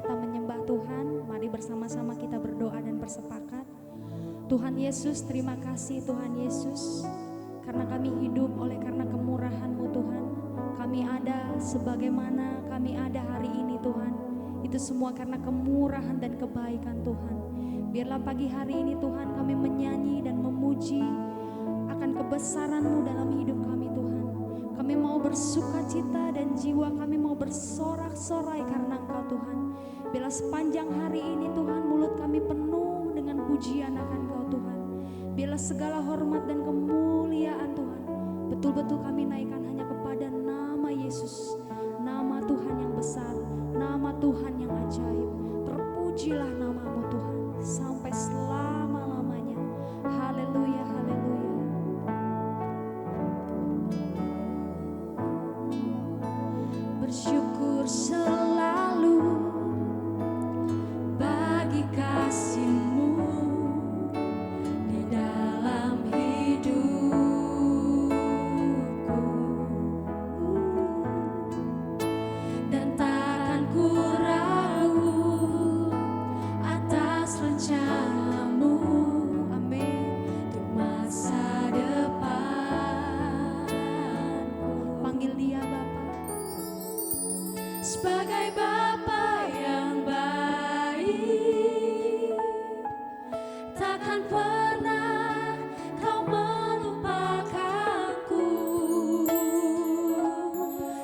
kita menyembah Tuhan, mari bersama-sama kita berdoa dan bersepakat. Tuhan Yesus, terima kasih Tuhan Yesus, karena kami hidup oleh karena kemurahan-Mu Tuhan. Kami ada sebagaimana kami ada hari ini Tuhan. Itu semua karena kemurahan dan kebaikan Tuhan. Biarlah pagi hari ini Tuhan kami menyanyi dan memuji akan kebesaran-Mu dalam hidup kami Tuhan. Kami mau bersukacita dan jiwa kami mau bersorak-sorai karena Engkau Tuhan. Bila sepanjang hari ini Tuhan mulut kami penuh dengan pujian akan Engkau Tuhan. Bila segala hormat dan kemuliaan Tuhan betul-betul kami naikkan hanya kepada nama Yesus, nama Tuhan yang besar, nama Tuhan yang ajaib. Terpujilah nama-Mu Tuhan sampai selama-lamanya. Haleluya, haleluya. Bersyukur selalu bagi kasih-Mu di dalam hidupku, dan takkan ku ragu atas rencana-Mu, amin, untuk masa depanku. Panggil Dia Bapa. Sebagai Bapa yang baik, takkan pernah Kau melupakanku.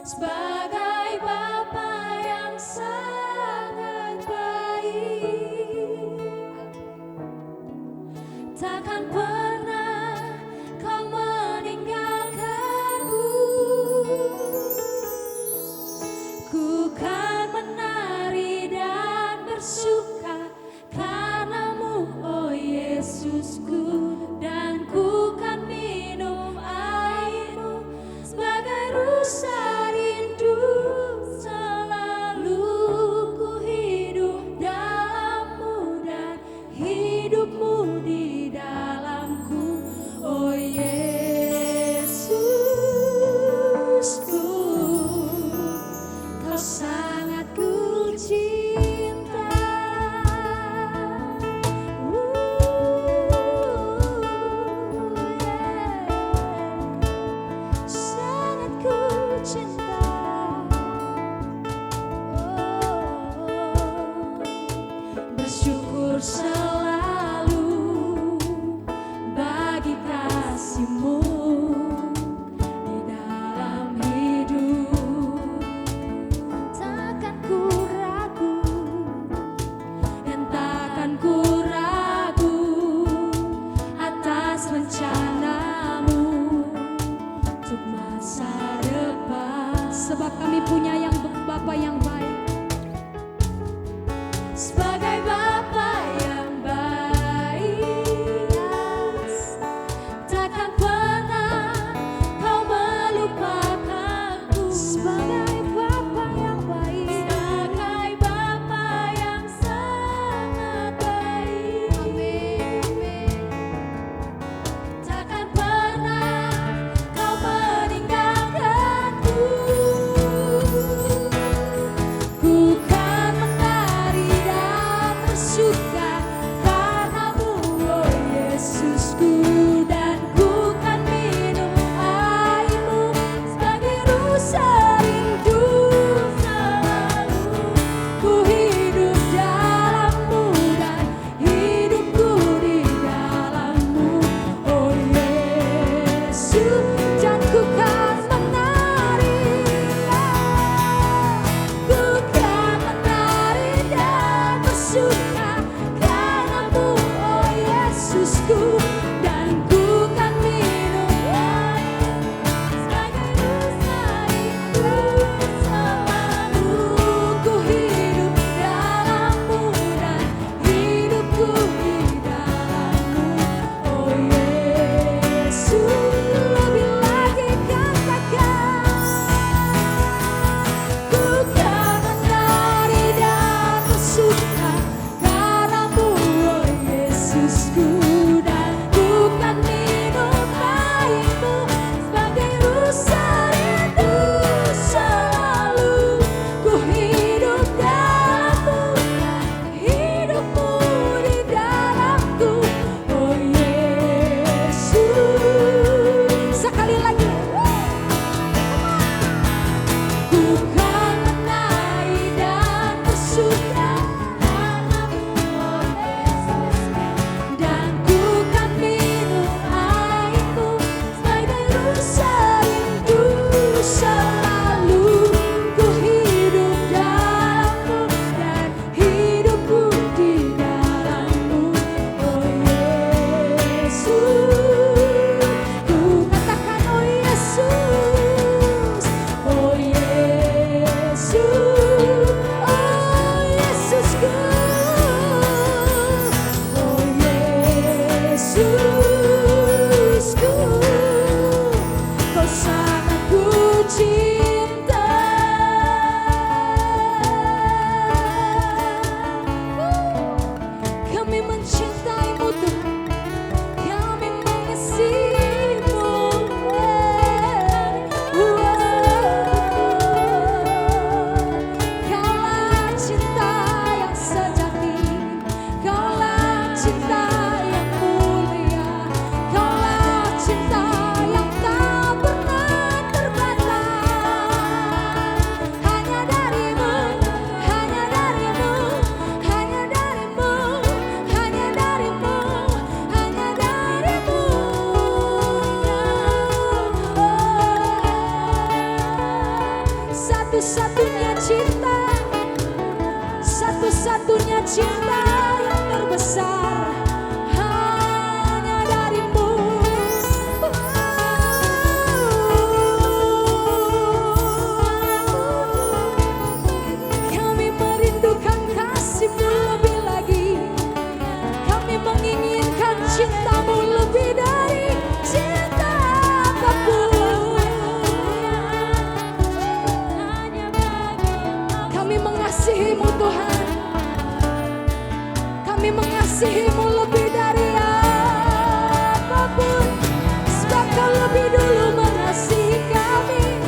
Sebagai Bapa yang sangat baik, takkan pernah Kau meninggalkanku. Ku kan menari dan bersuka karena-Mu, oh Yesusku, dan ku kan minum air-Mu sebagai rusa rindu. Selalu ku hidup dalam-Mu dan hidup-Mu di dalamku, oh Yesusku. Kau sangat ku cinta, sangat ku cinta. Bersyukur selalu bagi kasih-Mu di dalam hidup. Takkan ku ragu dan takkan ku ragu atas rencana-Mu untuk masa depan. Sebab kami punya yang Bapa yang baik. Sebagai Bapa yang satu-satunya cinta yang terbesar hanya darimu. Kami merindukan kasih-Mu lebih lagi. Kami menginginkan cinta-Mu lebih dari cinta apapun. Kami mengasihi-Mu Tuhan. Kami mengasihi-Mu lebih dari apapun. Sebab Kau lebih dulu mengasihi kami.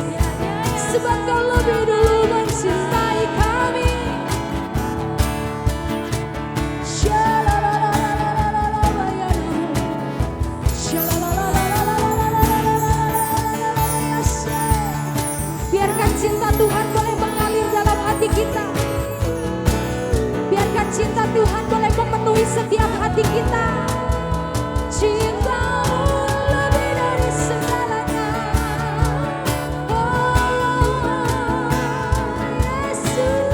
Sebab Kau lebih dulu mencintai kami. Biarkan cinta Tuhan boleh mengalir dalam hati kita. Biarkan cinta Tuhan boleh memenuhi setiap hati kita. Cinta-Mu lebih dari segalanya. Oh Yesus.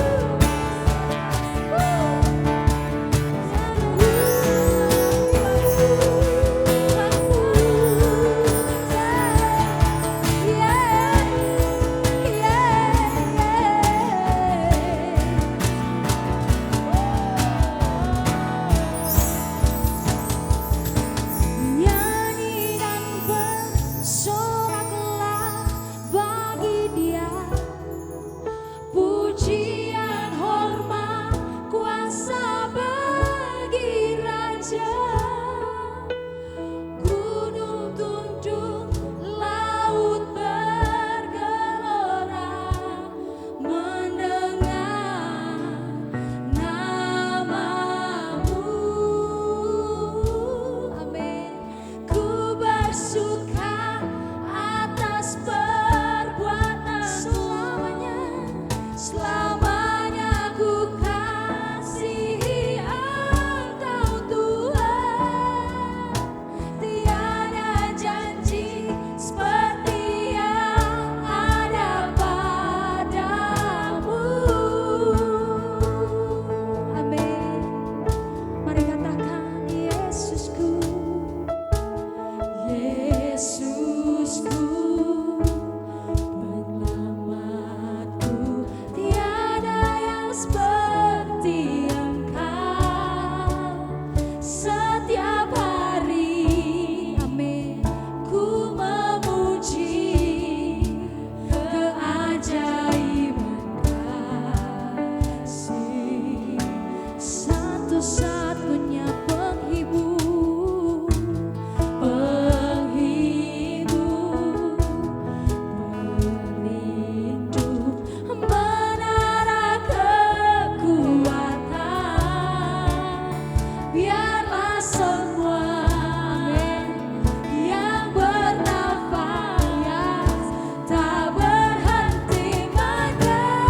Nyanyi dan bersoraklah bagi Dia, pujian, hormat, kuasa bagi Raja. Gunung tunduk, laut bergelora, mendengar nama-Mu. Amin. Ku bersuka atas perbuatan selamanya. Selamanya ku kasihi Engkau Tuhan. Tiada janji seperti yang ada padamu. Amin. Mari katakan Yesusku, Yesusku, penyelamatku. Tiada yang seperti Engkau. Setiap hari, amin, ku memuji keajaiban kasih. Satu-satunya penghibur, pelindung, menara kekuatan. Biarlah semua, amin, yang bernafas tak berhenti menyembah-Mu.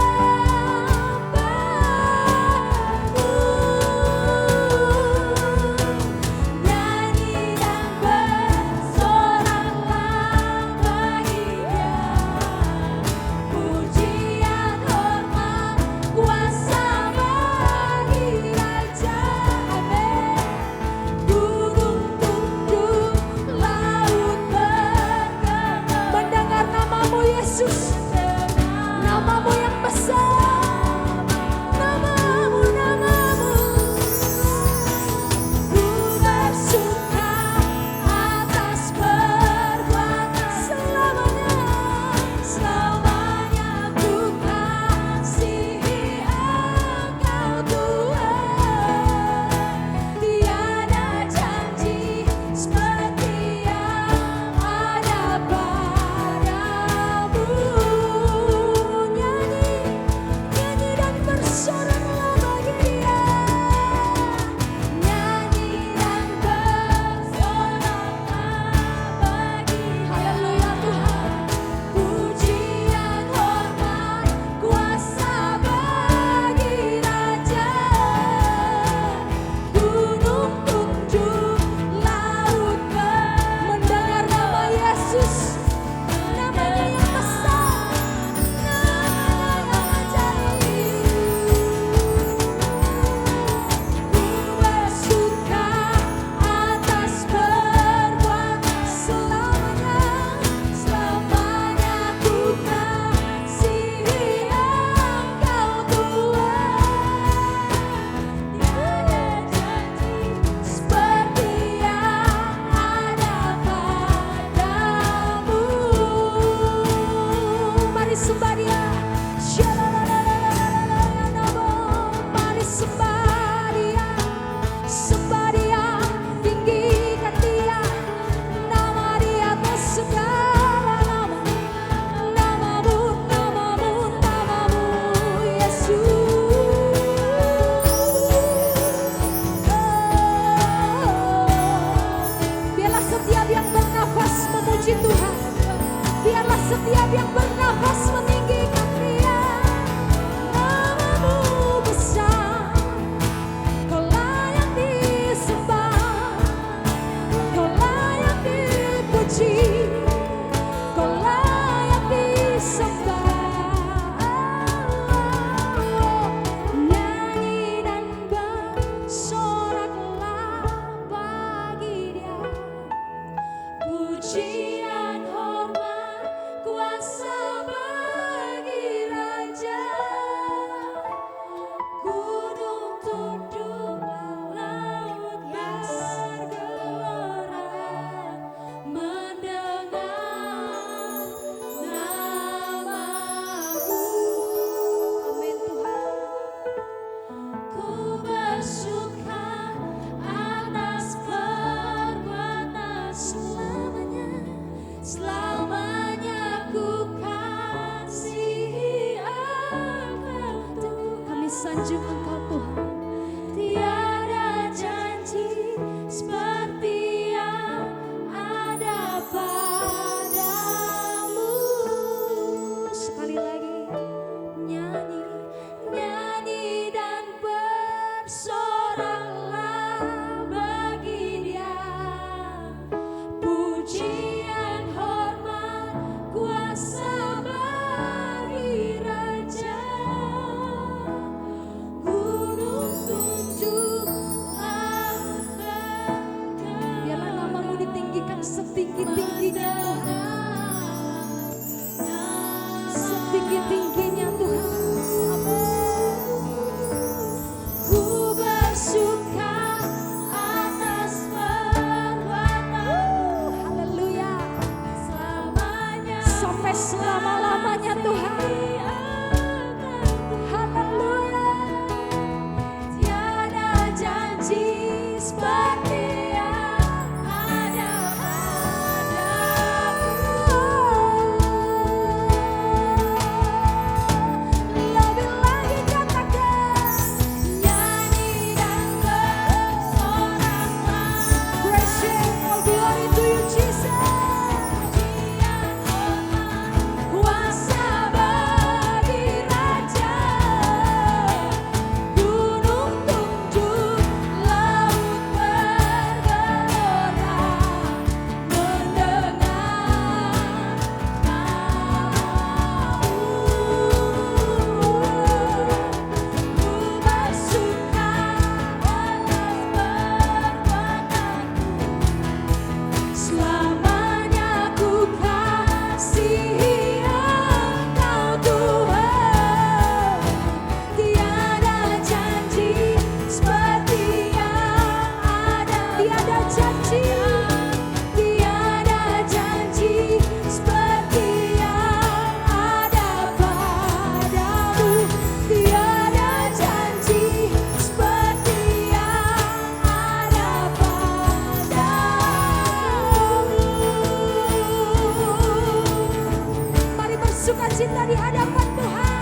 Sukacita di hadapan Tuhan.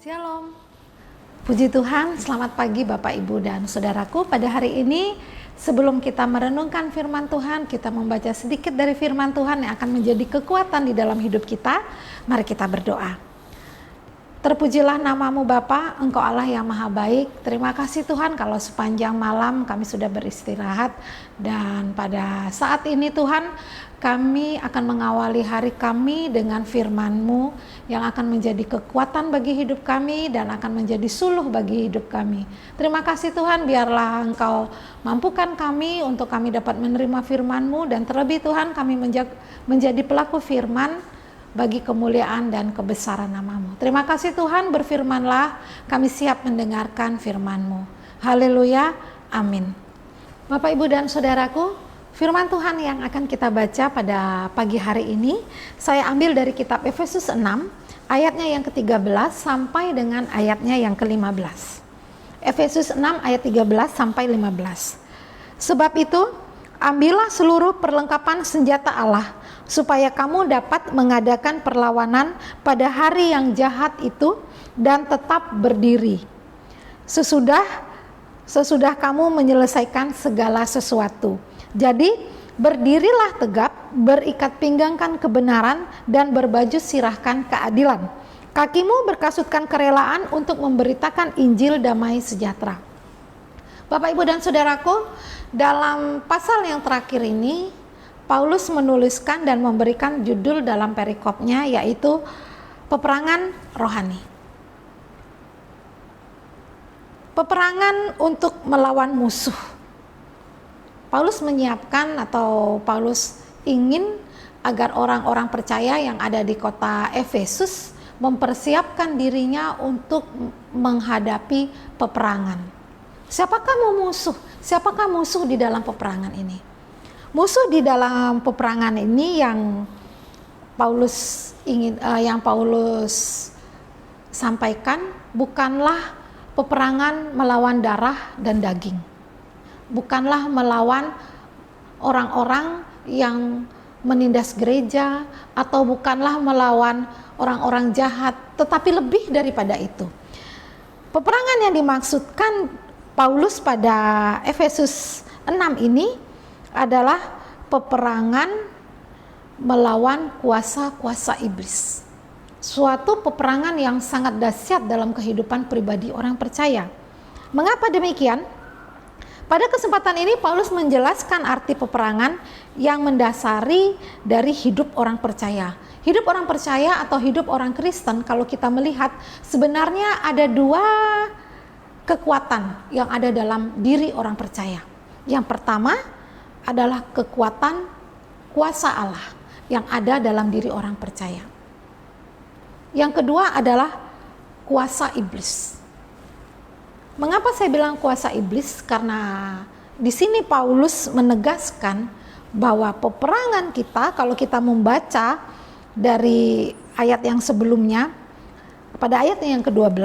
Shalom. Puji Tuhan, selamat pagi Bapak, Ibu, dan Saudaraku. Pada hari ini, sebelum kita merenungkan firman Tuhan, kita membaca sedikit dari firman Tuhan yang akan menjadi kekuatan di dalam hidup kita. Mari kita berdoa. Terpujilah namamu Bapa, Engkau Allah yang maha baik. Terima kasih Tuhan kalau sepanjang malam kami sudah beristirahat. Dan pada saat ini Tuhan, kami akan mengawali hari kami dengan firman-Mu yang akan menjadi kekuatan bagi hidup kami dan akan menjadi suluh bagi hidup kami. Terima kasih Tuhan, biarlah Engkau mampukan kami untuk kami dapat menerima firman-Mu, dan terlebih Tuhan kami menjadi pelaku firman bagi kemuliaan dan kebesaran nama-Mu. Terima kasih Tuhan, berfirmanlah, kami siap mendengarkan firman-Mu. Haleluya, amin. Bapak, Ibu, dan Saudaraku, firman Tuhan yang akan kita baca pada pagi hari ini, saya ambil dari kitab Efesus 6, ayatnya yang ke-13 sampai dengan ayatnya yang ke-15. Efesus 6 ayat 13 sampai 15. Sebab itu, ambillah seluruh perlengkapan senjata Allah, supaya kamu dapat mengadakan perlawanan pada hari yang jahat itu dan tetap berdiri. Sesudah kamu menyelesaikan segala sesuatu. Jadi, berdirilah tegap, berikat pinggangkan kebenaran, dan berbaju sirahkan keadilan. Kakimu berkasutkan kerelaan untuk memberitakan Injil damai sejahtera. Bapak, Ibu, dan Saudaraku, dalam pasal yang terakhir ini, Paulus menuliskan dan memberikan judul dalam perikopnya, yaitu peperangan rohani. Peperangan untuk melawan musuh. Paulus menyiapkan, atau Paulus ingin agar orang-orang percaya yang ada di kota Efesus mempersiapkan dirinya untuk menghadapi peperangan. Siapakah musuh? Siapakah musuh di dalam peperangan ini? Musuh di dalam peperangan ini yang Paulus sampaikan bukanlah peperangan melawan darah dan daging. Bukanlah melawan orang-orang yang menindas gereja, atau bukanlah melawan orang-orang jahat, tetapi lebih daripada itu. Peperangan yang dimaksudkan Paulus pada Efesus 6 ini adalah peperangan melawan kuasa-kuasa iblis. suatu peperangan yang sangat dahsyat dalam kehidupan pribadi orang percaya. Mengapa demikian? Pada kesempatan ini Paulus menjelaskan arti peperangan yang mendasari dari hidup orang percaya. Hidup orang percaya atau hidup orang Kristen, kalau kita melihat sebenarnya ada dua kekuatan yang ada dalam diri orang percaya. Yang pertama adalah kekuatan kuasa Allah yang ada dalam diri orang percaya. Yang kedua adalah kuasa iblis. Mengapa saya bilang kuasa iblis? Karena di sini Paulus menegaskan bahwa peperangan kita, kalau kita membaca dari ayat yang sebelumnya, pada ayat yang ke-12,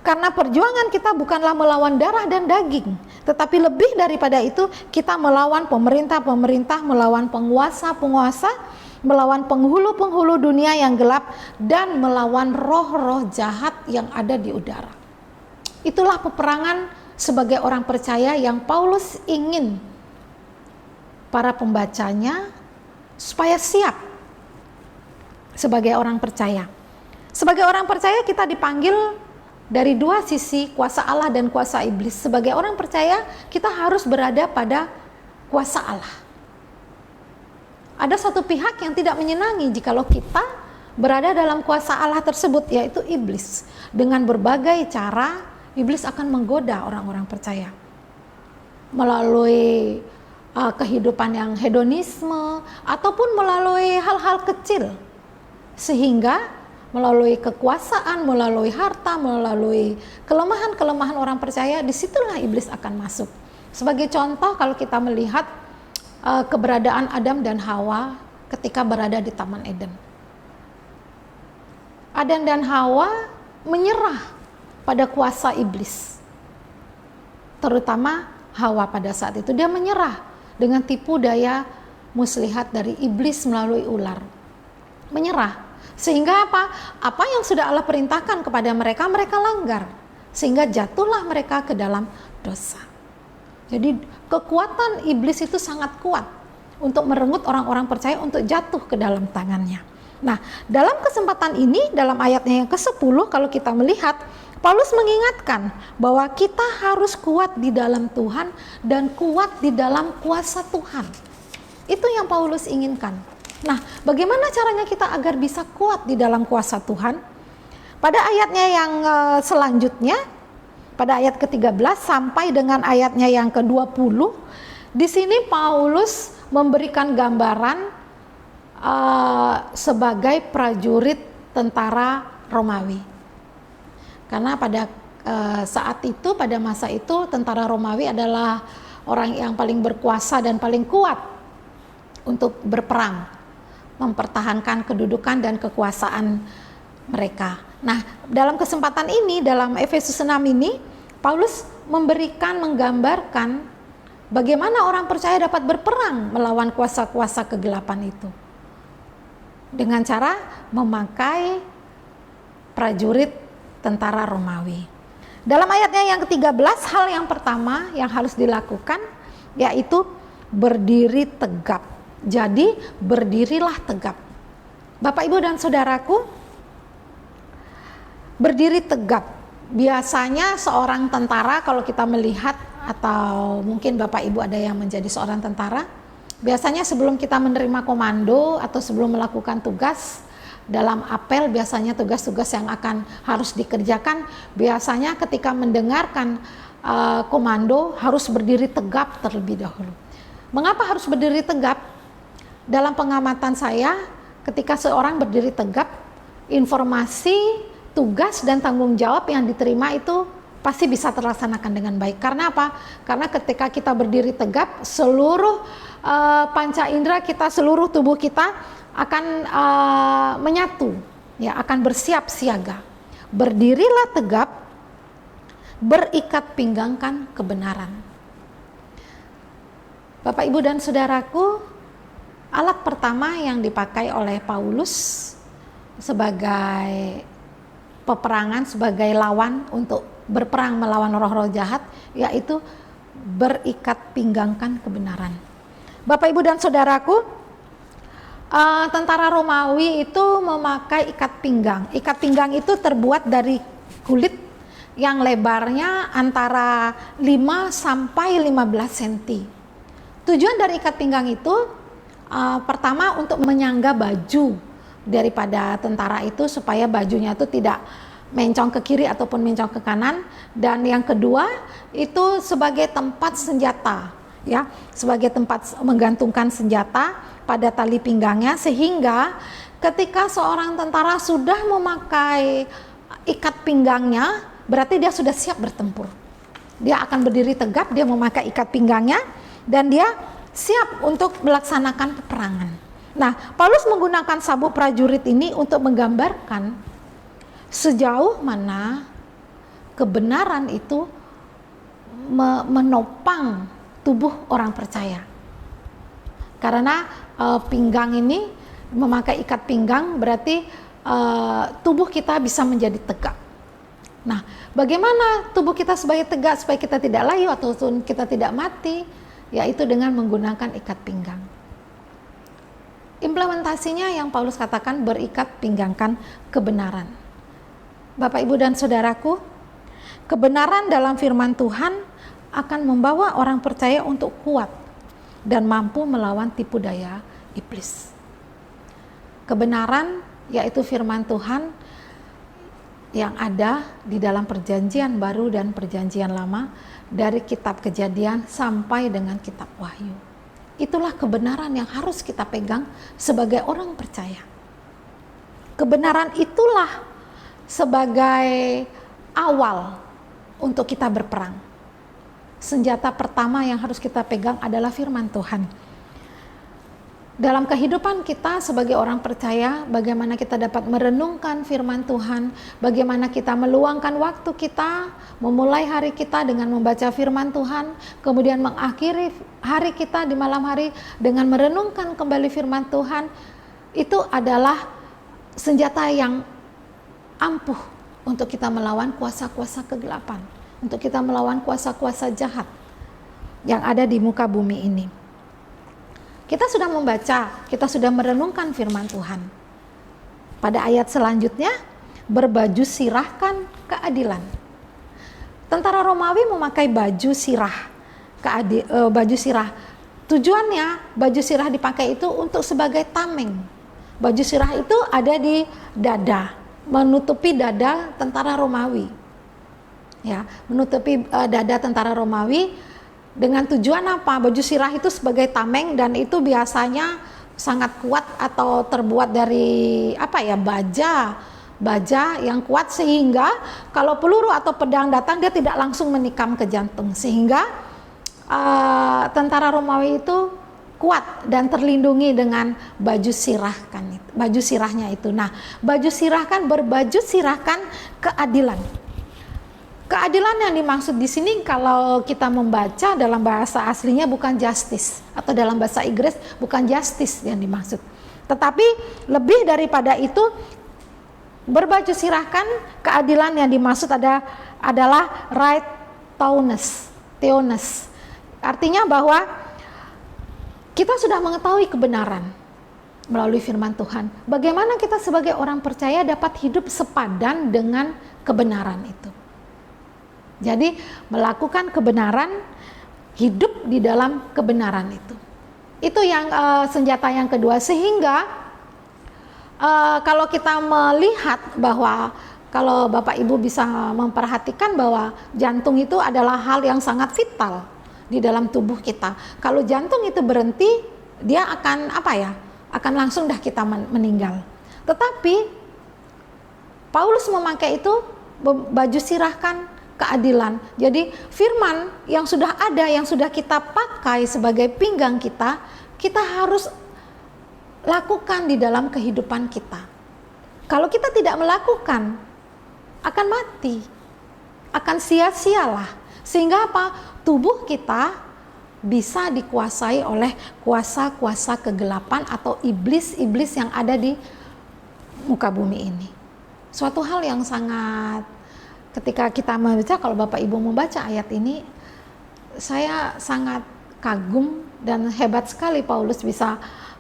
karena perjuangan kita bukanlah melawan darah dan daging, tetapi lebih daripada itu kita melawan pemerintah-pemerintah, melawan penguasa-penguasa, melawan penghulu-penghulu dunia yang gelap, dan melawan roh-roh jahat yang ada di udara. Itulah peperangan sebagai orang percaya yang Paulus ingin para pembacanya supaya siap sebagai orang percaya. Sebagai orang percaya kita dipanggil dari dua sisi, kuasa Allah dan kuasa iblis. Sebagai orang percaya kita harus berada pada kuasa Allah. Ada satu pihak yang tidak menyenangi jikalau kita berada dalam kuasa Allah tersebut, yaitu iblis. Dengan berbagai cara, iblis akan menggoda orang-orang percaya. Melalui kehidupan yang hedonisme, ataupun melalui hal-hal kecil. Sehingga melalui kekuasaan, melalui harta, melalui kelemahan-kelemahan orang percaya, disitulah iblis akan masuk. Sebagai contoh, kalau kita melihat keberadaan Adam dan Hawa ketika berada di Taman Eden. Adam dan Hawa menyerah pada kuasa iblis. Terutama Hawa pada saat itu, dia menyerah dengan tipu daya muslihat dari iblis melalui ular. Menyerah. Sehingga apa? Apa yang sudah Allah perintahkan kepada mereka, mereka langgar. Sehingga jatuhlah mereka ke dalam dosa. Jadi kekuatan iblis itu sangat kuat untuk merenggut orang-orang percaya untuk jatuh ke dalam tangannya. Nah, dalam kesempatan ini, dalam ayatnya yang ke-10, kalau kita melihat, Paulus mengingatkan bahwa kita harus kuat di dalam Tuhan dan kuat di dalam kuasa Tuhan. Itu yang Paulus inginkan. Nah, bagaimana caranya kita agar bisa kuat di dalam kuasa Tuhan? Pada ayatnya yang selanjutnya, pada ayat ke-13 sampai dengan ayatnya yang ke-20, di sini Paulus memberikan gambaran sebagai prajurit tentara Romawi. Karena pada saat itu, pada masa itu, tentara Romawi adalah orang yang paling berkuasa dan paling kuat untuk berperang, mempertahankan kedudukan dan kekuasaan mereka. Nah, dalam kesempatan ini, dalam Efesus 6 ini, Paulus menggambarkan bagaimana orang percaya dapat berperang melawan kuasa-kuasa kegelapan itu. Dengan cara memakai prajurit tentara Romawi. Dalam ayatnya yang ke-13, hal yang pertama yang harus dilakukan yaitu berdiri tegap. Jadi, berdirilah tegap. Bapak, Ibu, dan saudaraku, berdiri tegap. Biasanya seorang tentara, kalau kita melihat, atau mungkin Bapak Ibu ada yang menjadi seorang tentara, biasanya sebelum kita menerima komando atau sebelum melakukan tugas dalam apel, biasanya tugas-tugas yang harus dikerjakan, biasanya ketika mendengarkan komando harus berdiri tegap terlebih dahulu. Mengapa harus berdiri tegap? Dalam pengamatan saya, ketika seorang berdiri tegap, informasi, tugas dan tanggung jawab yang diterima itu pasti bisa terlaksanakan dengan baik. Karena apa? Karena ketika kita berdiri tegap, seluruh panca indera kita, seluruh tubuh kita akan menyatu, ya, akan bersiap siaga. Berdirilah tegap, berikat pinggangkan kebenaran. Bapak, Ibu, dan saudaraku, alat pertama yang dipakai oleh Paulus sebagai peperangan, sebagai lawan untuk berperang melawan roh-roh jahat, yaitu berikat pinggangkan kebenaran. Bapak, Ibu, dan saudaraku, Tentara Romawi itu memakai ikat pinggang. Ikat pinggang itu terbuat dari kulit yang lebarnya antara 5 sampai 15 cm. Tujuan dari ikat pinggang itu pertama untuk menyangga baju daripada tentara itu supaya bajunya itu tidak mencong ke kiri ataupun mencong ke kanan, dan yang kedua itu sebagai tempat senjata, ya, sebagai tempat menggantungkan senjata pada tali pinggangnya, sehingga ketika seorang tentara sudah memakai ikat pinggangnya berarti dia sudah siap bertempur. Dia akan berdiri tegap, dia memakai ikat pinggangnya dan dia siap untuk melaksanakan peperangan. Nah, Paulus menggunakan sabuk prajurit ini untuk menggambarkan sejauh mana kebenaran itu menopang tubuh orang percaya. Karena pinggang ini, memakai ikat pinggang berarti tubuh kita bisa menjadi tegak. Nah, bagaimana tubuh kita sebagai tegak supaya kita tidak layu ataupun kita tidak mati? Yaitu dengan menggunakan ikat pinggang. Implementasinya yang Paulus katakan, berikat pinggangkan kebenaran. Bapak, Ibu, dan Saudaraku, kebenaran dalam firman Tuhan akan membawa orang percaya untuk kuat dan mampu melawan tipu daya iblis. Kebenaran yaitu firman Tuhan yang ada di dalam perjanjian baru dan perjanjian lama, dari kitab Kejadian sampai dengan kitab Wahyu. Itulah kebenaran yang harus kita pegang sebagai orang percaya. Kebenaran itulah sebagai awal untuk kita berperang. Senjata pertama yang harus kita pegang adalah firman Tuhan. Dalam kehidupan kita sebagai orang percaya, bagaimana kita dapat merenungkan firman Tuhan, bagaimana kita meluangkan waktu kita, memulai hari kita dengan membaca firman Tuhan, kemudian mengakhiri hari kita di malam hari dengan merenungkan kembali firman Tuhan, itu adalah senjata yang ampuh untuk kita melawan kuasa-kuasa kegelapan, untuk kita melawan kuasa-kuasa jahat yang ada di muka bumi ini. Kita sudah membaca, kita sudah merenungkan firman Tuhan. Pada ayat selanjutnya, berbaju sirahkan keadilan. Tentara Romawi memakai baju sirah, baju sirah. Tujuannya baju sirah dipakai itu untuk sebagai tameng. Baju sirah itu ada di dada, menutupi dada tentara Romawi. Ya, menutupi dada tentara Romawi. Dengan tujuan apa? Baju sirah itu sebagai tameng, dan itu biasanya sangat kuat atau terbuat dari baja yang kuat, sehingga kalau peluru atau pedang datang dia tidak langsung menikam ke jantung, sehingga tentara Romawi itu kuat dan terlindungi dengan baju sirahnya itu. Nah, baju sirahkan, berbaju sirahkan keadilan. Keadilan yang dimaksud di sini kalau kita membaca dalam bahasa aslinya bukan justice, atau dalam bahasa Inggris bukan justice yang dimaksud. Tetapi lebih daripada itu, berbaju sirahkan keadilan yang dimaksud adalah right theones. Artinya bahwa kita sudah mengetahui kebenaran melalui firman Tuhan. Bagaimana kita sebagai orang percaya dapat hidup sepadan dengan kebenaran itu. Jadi melakukan kebenaran, hidup di dalam kebenaran itu. Itu yang senjata yang kedua. Sehingga kalau kita melihat bahwa, kalau Bapak Ibu bisa memperhatikan bahwa jantung itu adalah hal yang sangat vital di dalam tubuh kita. Kalau jantung itu berhenti, dia akan akan langsung kita meninggal. Tetapi Paulus memakai itu baju sirahkan keadilan. Jadi firman yang sudah ada, yang sudah kita pakai sebagai pinggang kita, kita harus lakukan di dalam kehidupan kita. Kalau kita tidak melakukan, akan mati, akan sia-sialah. Sehingga tubuh kita bisa dikuasai oleh kuasa-kuasa kegelapan atau iblis-iblis yang ada di muka bumi ini. Suatu hal yang sangat, ketika kita membaca, kalau Bapak Ibu membaca ayat ini, saya sangat kagum dan hebat sekali Paulus bisa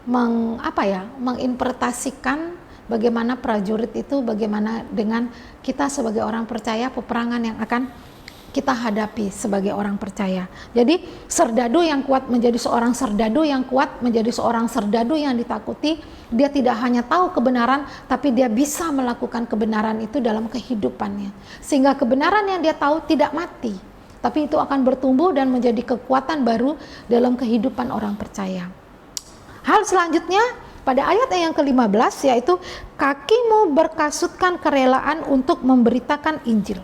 menginterpretasikan bagaimana prajurit itu, bagaimana dengan kita sebagai orang percaya, peperangan yang akan kita hadapi sebagai orang percaya. Jadi serdadu yang kuat menjadi seorang serdadu yang kuat, menjadi seorang serdadu yang ditakuti. Dia tidak hanya tahu kebenaran, tapi dia bisa melakukan kebenaran itu dalam kehidupannya. Sehingga kebenaran yang dia tahu tidak mati, tapi itu akan bertumbuh dan menjadi kekuatan baru dalam kehidupan orang percaya. Hal selanjutnya pada ayat yang ke-15 yaitu kakimu berkasutkan kerelaan untuk memberitakan Injil.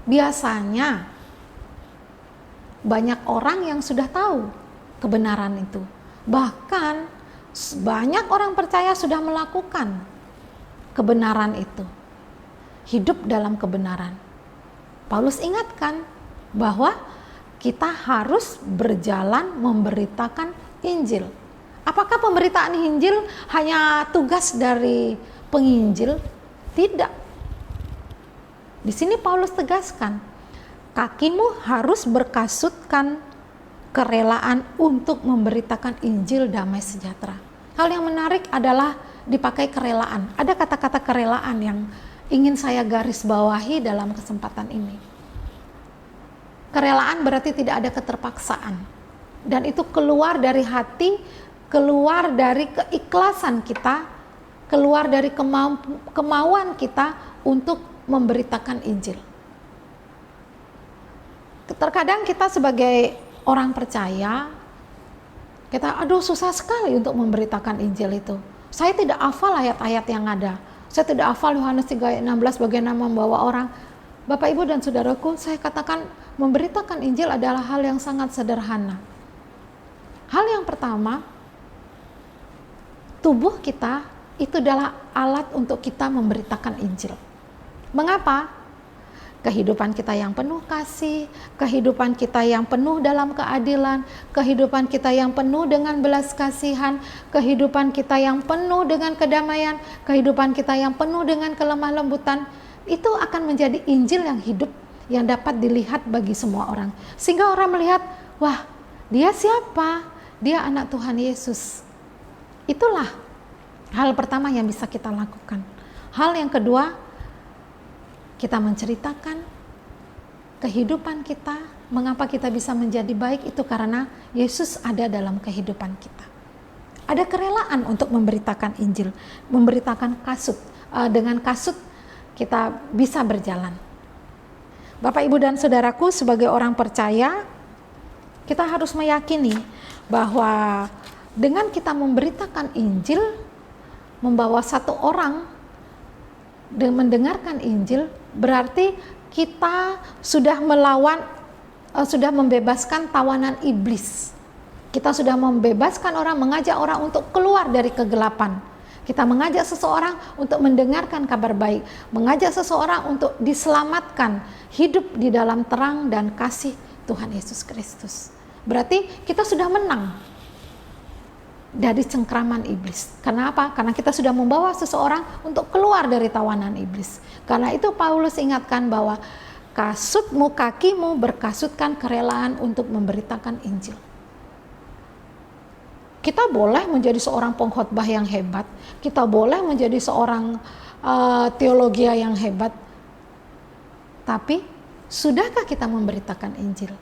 Biasanya banyak orang yang sudah tahu kebenaran itu. Bahkan banyak orang percaya sudah melakukan kebenaran itu. Hidup dalam kebenaran. Paulus ingatkan bahwa kita harus berjalan memberitakan Injil. Apakah pemberitaan Injil hanya tugas dari penginjil? Tidak. Di sini Paulus tegaskan, kakimu harus berkasutkan kerelaan untuk memberitakan Injil damai sejahtera. Hal yang menarik adalah dipakai kerelaan. Ada kata-kata kerelaan yang ingin saya garis bawahi dalam kesempatan ini. Kerelaan berarti tidak ada keterpaksaan. Dan itu keluar dari hati, keluar dari keikhlasan kita, keluar dari kemauan kita untuk memberitakan Injil. Terkadang kita sebagai orang percaya, kita susah sekali untuk memberitakan Injil itu. Saya tidak hafal ayat-ayat yang ada. Saya tidak hafal Yohanes 3:16 bagaimana membawa orang. Bapak, Ibu, dan saudaraku, saya katakan memberitakan Injil adalah hal yang sangat sederhana. Hal yang pertama, tubuh kita itu adalah alat untuk kita memberitakan Injil. Mengapa? Kehidupan kita yang penuh kasih, kehidupan kita yang penuh dalam keadilan, kehidupan kita yang penuh dengan belas kasihan, kehidupan kita yang penuh dengan kedamaian, kehidupan kita yang penuh dengan kelemah lembutan, itu akan menjadi Injil yang hidup, yang dapat dilihat bagi semua orang. Sehingga orang melihat, wah, dia siapa? Dia anak Tuhan Yesus. Itulah hal pertama yang bisa kita lakukan. Hal yang kedua, kita menceritakan kehidupan kita, mengapa kita bisa menjadi baik itu karena Yesus ada dalam kehidupan kita. Ada kerelaan untuk memberitakan Injil, memberitakan kasut. Dengan kasut kita bisa berjalan. Bapak, Ibu, dan saudaraku, sebagai orang percaya, kita harus meyakini bahwa dengan kita memberitakan Injil, membawa satu orang dan mendengarkan Injil, berarti kita sudah sudah membebaskan tawanan iblis. Kita sudah membebaskan orang, mengajak orang untuk keluar dari kegelapan. Kita mengajak seseorang untuk mendengarkan kabar baik, mengajak seseorang untuk diselamatkan, hidup di dalam terang dan kasih Tuhan Yesus Kristus. Berarti kita sudah menang dari cengkraman iblis. Karena apa? Karena kita sudah membawa seseorang untuk keluar dari tawanan iblis. Karena itu Paulus ingatkan bahwa kasutmu, kakimu berkasutkan kerelaan untuk memberitakan Injil. Kita boleh menjadi seorang pengkhotbah yang hebat, kita boleh menjadi seorang teologi yang hebat, tapi sudahkah kita memberitakan Injil?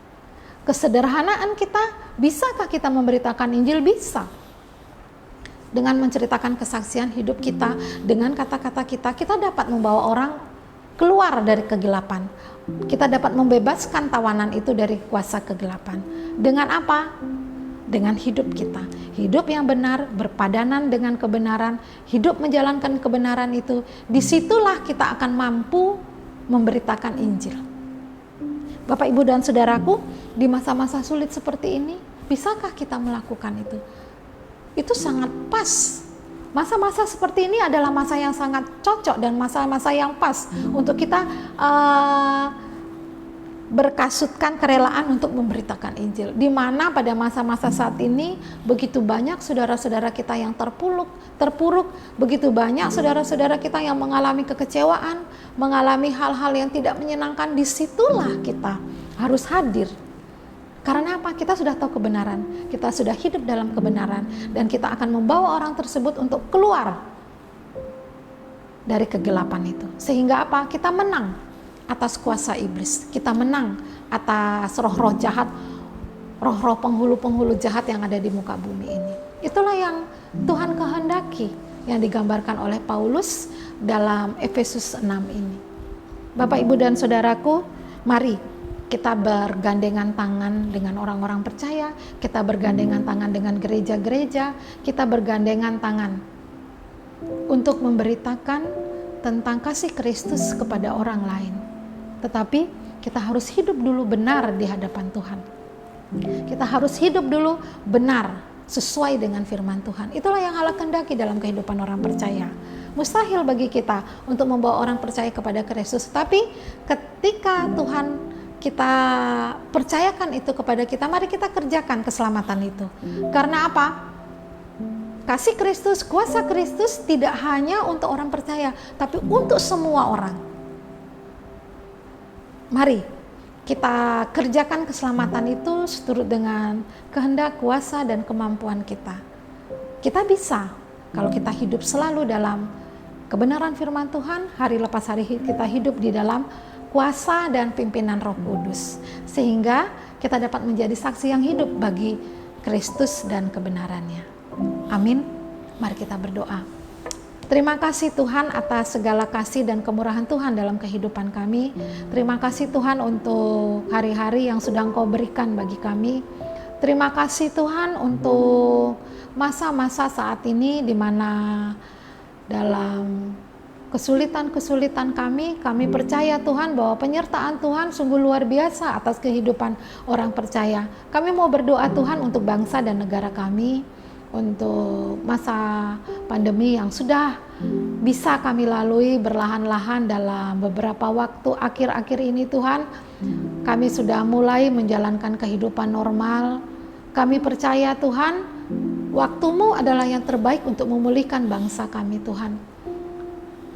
Kesederhanaan kita, bisakah kita memberitakan Injil? Bisa. Dengan menceritakan kesaksian hidup kita, dengan kata-kata kita, kita dapat membawa orang keluar dari kegelapan. Kita dapat membebaskan tawanan itu dari kuasa kegelapan. Dengan apa? Dengan hidup kita. Hidup yang benar, berpadanan dengan kebenaran, hidup menjalankan kebenaran itu. Disitulah kita akan mampu memberitakan Injil. Bapak, Ibu, dan saudaraku, di masa-masa sulit seperti ini, bisakah kita melakukan itu? Itu sangat pas. Masa-masa seperti ini adalah masa yang sangat cocok dan masa-masa yang pas untuk kita berkasutkan kerelaan untuk memberitakan Injil. Di mana pada masa-masa saat ini begitu banyak saudara-saudara kita yang terpuruk, begitu banyak saudara-saudara kita yang mengalami kekecewaan, mengalami hal-hal yang tidak menyenangkan. Disitulah kita harus hadir. Karena apa? Kita sudah tahu kebenaran, kita sudah hidup dalam kebenaran, dan kita akan membawa orang tersebut untuk keluar dari kegelapan itu. Sehingga apa? Kita menang atas kuasa iblis, kita menang atas roh-roh jahat, roh-roh penghulu-penghulu jahat yang ada di muka bumi ini. Itulah yang Tuhan kehendaki, yang digambarkan oleh Paulus dalam Efesus 6 ini. Bapak, Ibu, dan Saudaraku, mari kita bergandengan tangan dengan orang-orang percaya, kita bergandengan tangan dengan gereja-gereja, kita bergandengan tangan untuk memberitakan tentang kasih Kristus kepada orang lain. Tetapi kita harus hidup dulu benar di hadapan Tuhan. Kita harus hidup dulu benar sesuai dengan firman Tuhan. Itulah yang Allah kehendaki dalam kehidupan orang percaya. Mustahil bagi kita untuk membawa orang percaya kepada Kristus. Tapi ketika Tuhan kita percayakan itu kepada kita, mari kita kerjakan keselamatan itu. Karena apa? Kasih Kristus, kuasa Kristus tidak hanya untuk orang percaya, tapi untuk semua orang. Mari kita kerjakan keselamatan itu seturut dengan kehendak, kuasa, dan kemampuan kita. Kita bisa kalau kita hidup selalu dalam kebenaran firman Tuhan, hari lepas hari kita hidup di dalam kuasa dan pimpinan Roh Kudus, sehingga kita dapat menjadi saksi yang hidup bagi Kristus dan kebenarannya. Amin. Mari kita berdoa. Terima kasih Tuhan atas segala kasih dan kemurahan Tuhan dalam kehidupan kami. Terima kasih Tuhan untuk hari-hari yang sudah Engkau berikan bagi kami. Terima kasih Tuhan untuk masa-masa saat ini di mana dalam kesulitan-kesulitan kami percaya Tuhan bahwa penyertaan Tuhan sungguh luar biasa atas kehidupan orang percaya. Kami mau berdoa Tuhan untuk bangsa dan negara kami, untuk masa pandemi yang sudah bisa kami lalui berlahan-lahan dalam beberapa waktu akhir-akhir ini Tuhan. Kami sudah mulai menjalankan kehidupan normal. Kami percaya Tuhan, waktu-Mu adalah yang terbaik untuk memulihkan bangsa kami Tuhan.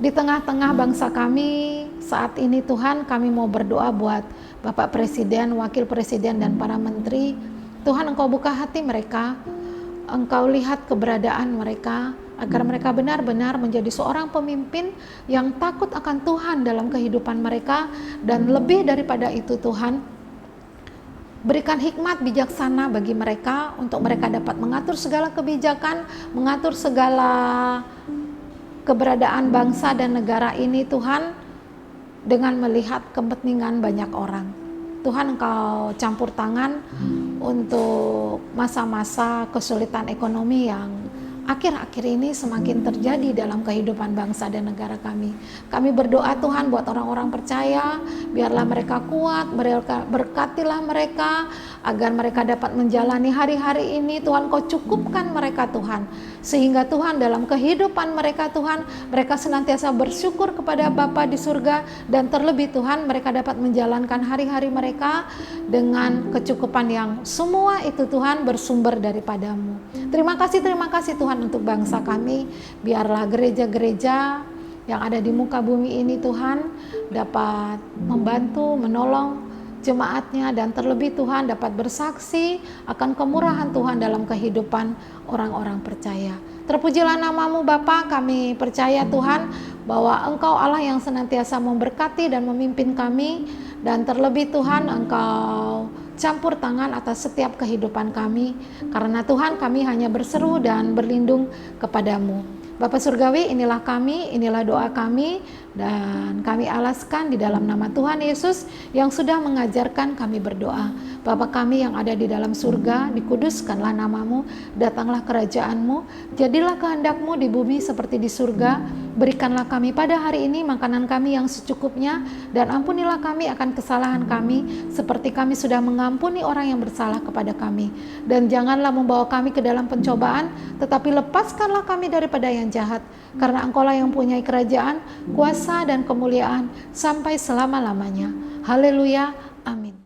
Di tengah-tengah bangsa kami saat ini Tuhan, kami mau berdoa buat Bapak Presiden, Wakil Presiden, dan para menteri. Tuhan, Engkau buka hati mereka, Engkau lihat keberadaan mereka, agar mereka benar-benar menjadi seorang pemimpin yang takut akan Tuhan dalam kehidupan mereka. Dan lebih daripada itu Tuhan, berikan hikmat bijaksana bagi mereka, untuk mereka dapat mengatur segala kebijakan, mengatur segala keberadaan bangsa dan negara ini Tuhan, dengan melihat kepentingan banyak orang. Tuhan, Engkau campur tangan untuk masa-masa kesulitan ekonomi yang akhir-akhir ini semakin terjadi dalam kehidupan bangsa dan negara kami. Kami berdoa Tuhan buat orang-orang percaya, biarlah mereka kuat, berkatilah mereka, agar mereka dapat menjalani hari-hari ini. Tuhan, Kau cukupkan mereka Tuhan, sehingga Tuhan dalam kehidupan mereka Tuhan, mereka senantiasa bersyukur kepada Bapa di surga, dan terlebih Tuhan, mereka dapat menjalankan hari-hari mereka dengan kecukupan yang semua itu Tuhan bersumber daripada-Mu. Terima kasih Tuhan untuk bangsa kami. Biarlah gereja-gereja yang ada di muka bumi ini Tuhan dapat membantu, menolong jemaatnya, dan terlebih Tuhan dapat bersaksi akan kemurahan Tuhan dalam kehidupan orang-orang percaya. Terpujilah nama-Mu Bapa. Kami percaya Tuhan bahwa Engkau Allah yang senantiasa memberkati dan memimpin kami, dan terlebih Tuhan Engkau campur tangan atas setiap kehidupan kami, karena Tuhan kami hanya berseru dan berlindung kepada-Mu. Bapa Surgawi, inilah kami, inilah doa kami, dan kami alaskan di dalam nama Tuhan Yesus yang sudah mengajarkan kami berdoa. Bapa kami yang ada di dalam surga, dikuduskanlah nama-Mu, datanglah kerajaan-Mu, jadilah kehendak-Mu di bumi seperti di surga. Berikanlah kami pada hari ini makanan kami yang secukupnya, dan ampunilah kami akan kesalahan kami, seperti kami sudah mengampuni orang yang bersalah kepada kami. Dan janganlah membawa kami ke dalam pencobaan, tetapi lepaskanlah kami daripada yang jahat, karena Engkaulah yang punya kerajaan, kuasa, dan kemuliaan sampai selama-lamanya. Haleluya, amin.